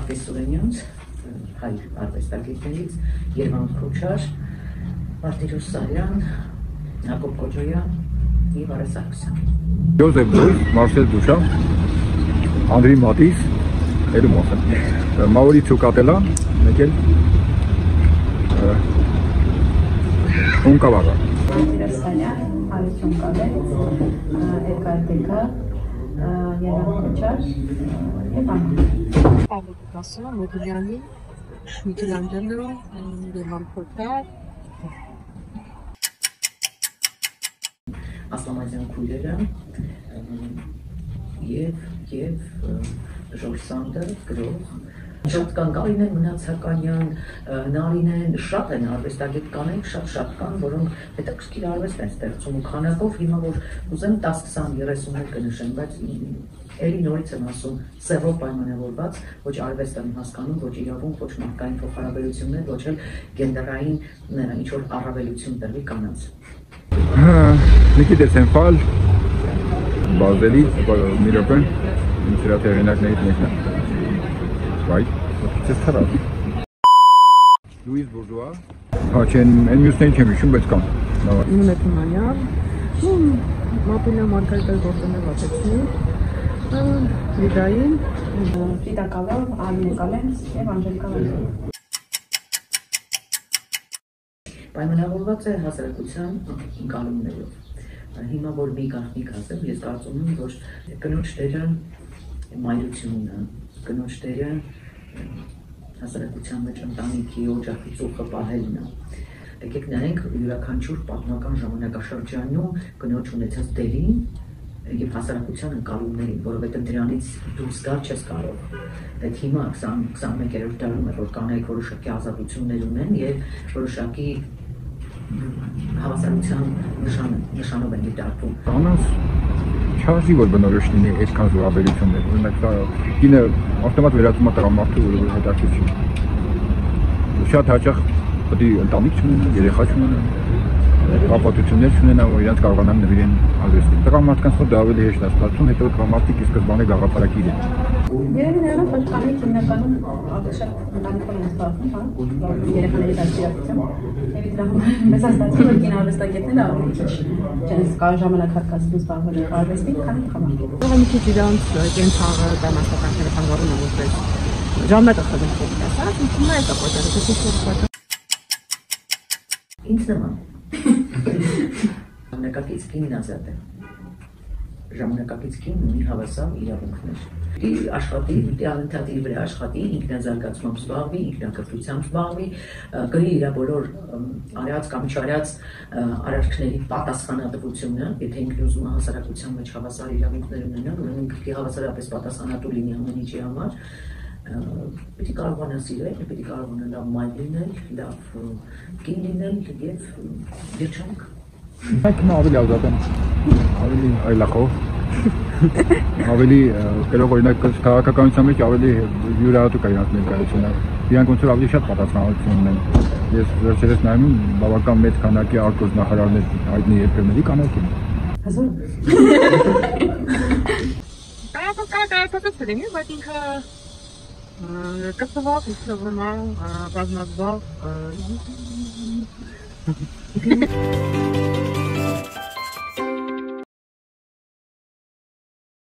Արտես Սուրենյանց, հայ արվեստագետներից, Երվանդ Քոչար, Մարտիրոս Սարյան, Հակոբ Կոջոյան և Արես Սարգսյան։ Յոզեֆ Բրույս, Մարսել Դուշան, Անդրի Մատիս, Էլու Մոսեն, Մաուրիցիո Կատելան, մեկ էլ Ունկավաղա։ Մարտիրոս Սարյան, Արես Ունկավեր, Էդգար Դեկա, Երվանդ Քոչար և Անդրի։ Պավլո Պիկասո, Մոդիլյանի, Միքելանջելո, Երվանդ Քոչար, Ասլամազյան քույրերը և Ժորժ Սանդեր, գրող, շատ կան Կարինեն Մնացականյան, Նարինեն, շատ են արվեստագետ կանենք, շատ կան, որոնք հետաքրքիր արվեստ են ստեղծում ու քանակով հիմա որ ուզեմ 10-20-30 կնշեմ, բայց էլի նորից եմ ասում, սևով պայմանավորված, ոչ արվեստ եմ հասկանում, ոչ իրավունք, ոչ մարդկային փոխհարաբերություններ, ոչ էլ գենդերային ինչ-որ առավելություն տրվի կանանց։ Նիկիտ Էսենֆալ, Բազելի, Միրոպեն, ինձ հրա տեղինակներից մեկն է։ Վայ, ծես թարավ։ Լուիս Բուրժուա, հաչեն են մյուսներին չեմ հիշում, բայց կան։ Նունե Թումանյան, Մապիլա Մարգարիտել գործոներ վատեցնի, Լիդային, Ֆրիդա Կալո, Արմինե Կալենց և Անժելիկա Վայրի։ Պայմանավորված է հասարակության ընկալումներով։ Հիմա որ մի գաղտնիք ասեմ, ես կարծում եմ, որ կնոջ տերը մայրությունն է, կնոջ տերը հասարակության մեջ ընտանիքի օջախի ծուխը պահելն է։ Եկեք նայենք յուրաքանչյուր պատմական ժամանակաշրջանում կնոջ ունեցած դերին և հասարակության ընկալումներին, որովհետև դրանից դուրս գալ չես կարող։ Այդ հիմա 21-րդ դարում է, որ կանայք որոշակի ազատություններ ունեն և որոշակի հավասարության նշանով են դիտարկվում։ Կանանց չարժի որ բնորոշ լինի այդքան զորաբերություններ, օրինակ դա կինը ավտոմատ վերածում է տղամարդու, որը հետաքրքիր չի։ Շատ հաճախ պետք է ընտանիք չունենա, երեխա չունենա, ապահովություններ չունենա, որ իրենց կարողանան նվիրեն արվեստին։ Տղամարդկանց մոտ դա ավելի հեշտ է ստացվում, հետո տղամարդիկ ի սկզբանե գաղափարակիր են։ Երևի նրանց աշխարհի հիմնականում ավելի շատ ընտանիքով են զբաղվում, հա, երեխաների դաստիարակությամբ։ Եվ դրա համար մեզ ստացվում որ կինոարվեստագետները ավելի քիչ չեն ժամանակ հատկացնում զբաղվել արվեստին, քան տղամարդիկ։ մի քիչ իրանց կենցաղը կամ աշխատանքները խանգարում են որպես ժամանակը խզում ասած, ինչու՞մ է դա պատճառը, թե ինչ պատճառ։ Ինձ նման։ Ժամանակակից կինն ազատ է։ Ժամանակակից կինն ունի հավասար իրավունքներ։ Պիտի աշխատի, պիտի անընդհատ իր վրա աշխատի, ինքնազարգացմամբ զբաղվի, ինքնակրթությամբ զբաղվի, կրի իր բոլոր արած կամ չարած արարքների պատասխանատվությունը, եթե ինքն ուզում է հասարակության մեջ հավասար իրավունքներ ունենալ, ուրեմն պիտի հավասարապես պատասխանատու լինի ամեն ինչի համար, պիտի կարողանա սիրել, պիտի կարողանա լավ մայր լինել, լավ կին լինել և երջանք։ Մենք ավելի ազատ են, ավելի այլախով, ավելի կրող օրինակ քաղաքականության մեջ ավելի յուրահատուկ է իրանց ներկայությունը, իրանք ոնց որ ավելի շատ պատասխանատվություն ունեն։ Ես վերջերս նայում եմ բավական մեծ քանակի արտգործնախարարներ հայտնի երկրների կանայք են։ Հազար։ Կայացած բայց ինքը կստվավ, իսլավնա, բազմազբավ,